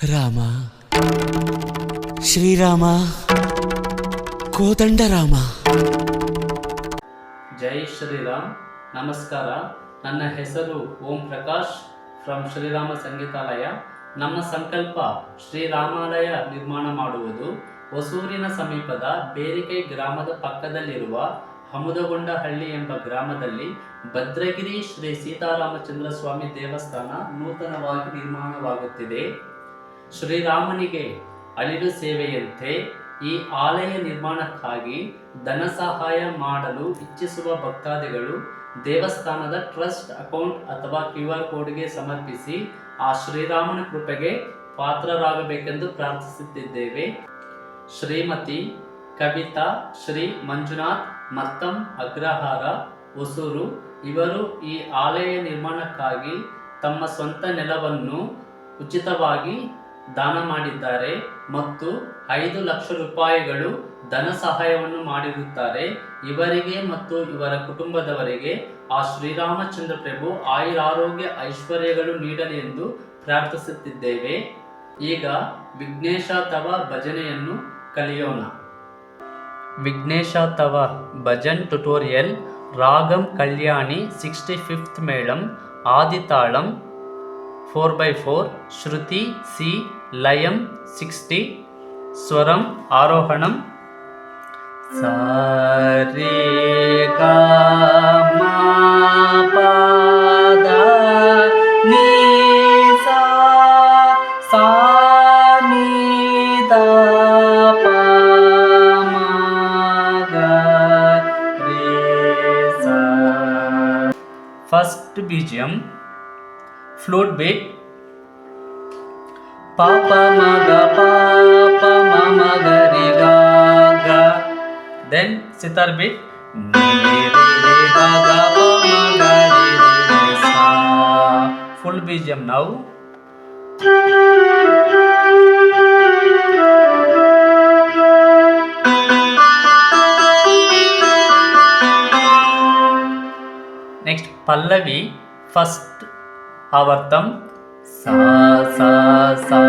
ರಾಮ, ಶ್ರೀರಾಮ, ಕೋದಂಡರಾಮ. ಜೈ ಶ್ರೀರಾಮ್. ನಮಸ್ಕಾರ. ನನ್ನ ಹೆಸರು ಓಂ ಪ್ರಕಾಶ್ ಫ್ರಮ್ ಶ್ರೀರಾಮ ಸಂಗೀತಾಲಯ. ನಮ್ಮ ಸಂಕಲ್ಪ ಶ್ರೀರಾಮಾಲಯ ನಿರ್ಮಾಣ ಮಾಡುವುದು. ಹೊಸೂರಿನ ಸಮೀಪದ ಬೇರಿಕೈ ಗ್ರಾಮದ ಪಕ್ಕದಲ್ಲಿರುವ ಹಮುದಗೊಂಡಹಳ್ಳಿ ಎಂಬ ಗ್ರಾಮದಲ್ಲಿ ಭದ್ರಗಿರಿ ಶ್ರೀ ಸೀತಾರಾಮಚಂದ್ರ ಸ್ವಾಮಿ ದೇವಸ್ಥಾನ ನೂತನವಾಗಿ ನಿರ್ಮಾಣವಾಗುತ್ತಿದೆ. ಶ್ರೀರಾಮನಿಗೆ ಅಳಿಲು ಸೇವೆಯಂತೆ ಈ ಆಲಯ ನಿರ್ಮಾಣಕ್ಕಾಗಿ ಧನ ಸಹಾಯ ಮಾಡಲು ಇಚ್ಛಿಸುವ ಭಕ್ತಾದಿಗಳು ದೇವಸ್ಥಾನದ ಟ್ರಸ್ಟ್ ಅಕೌಂಟ್ ಅಥವಾ QR ಕೋಡ್ಗೆ ಸಮರ್ಪಿಸಿ ಆ ಶ್ರೀರಾಮನ ಕೃಪೆಗೆ ಪಾತ್ರರಾಗಬೇಕೆಂದು ಪ್ರಾರ್ಥಿಸುತ್ತಿದ್ದೇವೆ. ಶ್ರೀಮತಿ ಕವಿತಾ ಶ್ರೀ ಮಂಜುನಾಥ್ ಮತ್ತಂ ಅಗ್ರಹಾರ, ಹೊಸೂರು ಇವರು ಈ ಆಲಯ ನಿರ್ಮಾಣಕ್ಕಾಗಿ ತಮ್ಮ ಸ್ವಂತ ನೆಲವನ್ನು ಉಚಿತವಾಗಿ ದಾನ ಮಾಡಿದ್ದಾರೆ ಮತ್ತು 5 ಲಕ್ಷ ರೂಪಾಯಿಗಳು ಧನ ಸಹಾಯವನ್ನು ಮಾಡಿರುತ್ತಾರೆ. ಇವರಿಗೆ ಮತ್ತು ಇವರ ಕುಟುಂಬದವರಿಗೆ ಆ ಶ್ರೀರಾಮಚಂದ್ರ ಪ್ರಭು ಆಯುರಾರೋಗ್ಯ ಐಶ್ವರ್ಯಗಳು ನೀಡಲಿ ಎಂದು ಪ್ರಾರ್ಥಿಸುತ್ತಿದ್ದೇವೆ. ಈಗ ವಿಘ್ನೇಶ ತವ ಭಜನೆಯನ್ನು ಕಲಿಯೋಣ. ವಿಘ್ನೇಶ ತವ ಭಜನ್ ಟ್ಯುಟೋರಿಯಲ್. ರಾಗಂ ಕಲ್ಯಾಣಿ 65th ಮೇಳಂ, ಆದಿತಾಳಂ 4/4, ಶ್ರುತಿ ಸಿ, ಲಯಂ 60, ಸ್ವರಂ ಆರೋಹಣಂ ಸಾ ರೇ ಗಾ ಮಾ ಪಾ ಧಾ ನೀ ಸಾ ಸಾ ನೀ ಧಾ ಪಾ ಮಾ ಗಾ ರೇ ಸಾ. First BGM flute beat pa pa ma ga pa pa ma ma ga re ga ga. Then sitar beat ni re re ga ga pa ma ga re re sa. Full BGM now. Next Pallavi, first आवर्तम सा सा सा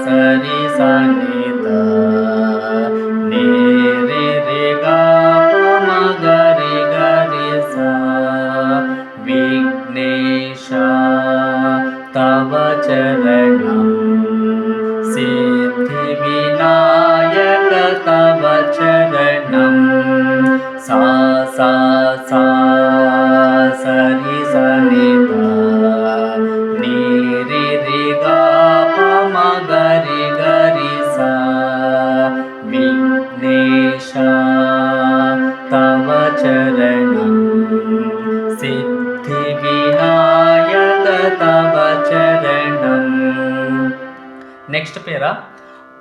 सरी सा नी धा नी रे रे गा प म ग रे सा. विघ्नेश तव चरणं सिद्धि विनायक तव चरणं सा सा सा सरी सा नी धा नी रे रे गा प म ग रे सा. विघ्नेश तव चरणं सिद्धि विनायक तव चरणं. नेक्स्ट पेरा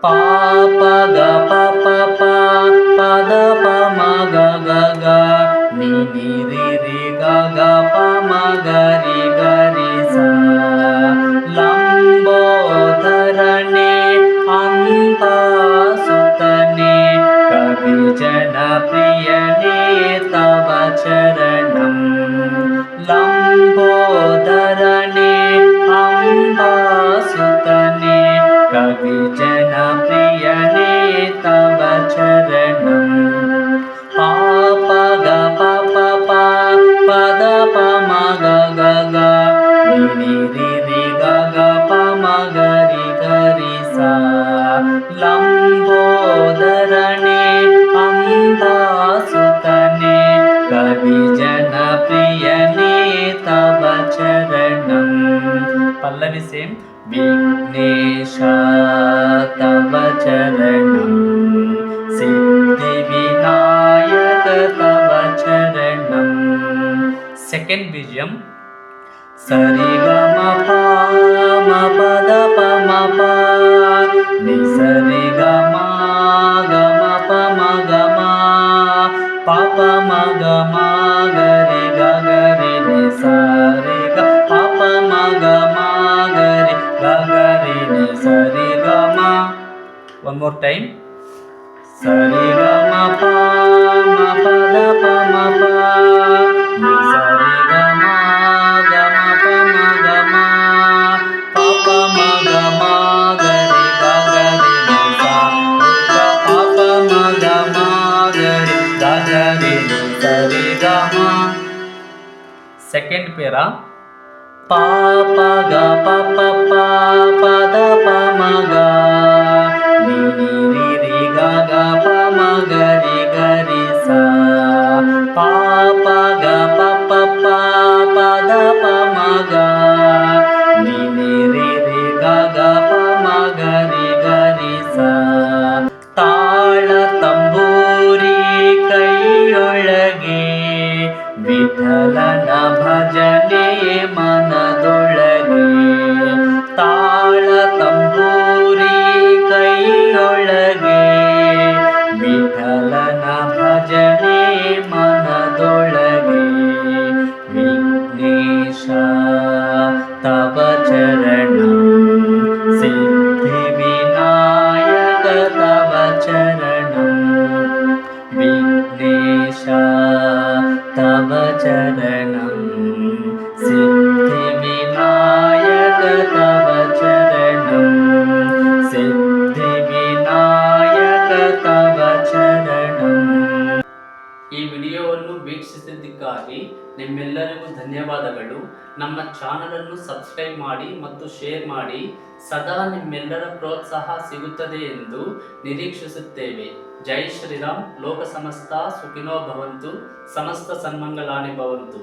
पा प ग प प प प द प म ग ग ग नी नी रे रे ग ग प म ग रे सा. लंबोदरने अंबा सुतने कवि जन प्रियने तव चरणं. लंबोदरने अंबा सुतने कवि जन प्रियने तव चरणं. पा प ग प प प प द प म ग ग ग नी नी रे रे ग ग प म ग रे सा. लंबोदरने अंबा सुतने कवि जन प्रियने तव चरणं. पल्लवी सेम. विघ्नेश तव चरणं सिद्धि विनायक तव चरणं. सेकंड BGM सरि ग म प म प द प म प नि सरि ग म ग म प म ग म प प म ग म ग रे नि सा रे ग प प म ग म ग रे नि सा रे ग म. One more time. सरि ग म प म प द प म प नि सरि ग म ग म प म ग म प प म ग म ಸೆಕೆಂಡ್ ಪೇರ ಪ ಪ ಗ ಪ ಪ ಪ ಪ ದ ಪ ಮ ಗ ನಿ ನಿ ರಿ ರಿ ಗ ಗ ಪ ಮ ಗ ರಿ ಗ ರಿ ಸ ಪ ಪ ಗ ಪ ಪ ಪ ಪ ದ ಪ ಮ ಗ ನಿ ನಿ ರಿ ರಿ ಗ ಗ ಪ ಮ ಗ ರಿ ಗ ರಿ ಸ ತಾಳ ತಂಬೂರಿ ಕೈಯೊಳಗೆ ವಿಠಲನ ಭಜನೆ ಮನದೊಳಗೆ ತಾಳ ತಂಬೂರಿ ಕೈಯೊಳಗೆ ವಿಠಲನ ಭಜನೆ ಮನದೊಳಗೆ ವಿಘ್ನೇಶ ತವ ಚರಣಂ ಸಿದ್ಧಿ ವಿನಾಯಕ ತವ ಚರಣಂ ವಿಘ್ನೇಶ ತವ ಚರಣಂ ಸಿದ್ಧಿ ವಿನಾಯಕ ತವ ಚರಣಂ ಸಿದ್ಧಿ ವಿನಾಯಕ ತವ ಚರಣಂ. ಈ ವಿಡಿಯೋವನ್ನು ವೀಕ್ಷಿಸಿದ್ದಕ್ಕಾಗಿ ನಿಮ್ಮೆಲ್ಲರಿಗೂ ಧನ್ಯವಾದಗಳು. ನಮ್ಮ ಚಾನಲನ್ನು ಸಬ್ಸ್ಕ್ರೈಬ್ ಮಾಡಿ ಮತ್ತು ಶೇರ್ ಮಾಡಿ. ಸದಾ ನಿಮ್ಮೆಲ್ಲರ ಪ್ರೋತ್ಸಾಹ ಸಿಗುತ್ತದೆ ಎಂದು ನಿರೀಕ್ಷಿಸುತ್ತೇವೆ. ಜೈ ಶ್ರೀರಾಮ್. ಲೋಕ ಸಮಸ್ತ ಸುಖಿನೋ ಭವಂತು. ಸಮಸ್ತ ಸನ್ಮಂಗಲಾನಿ ಭವಂತು.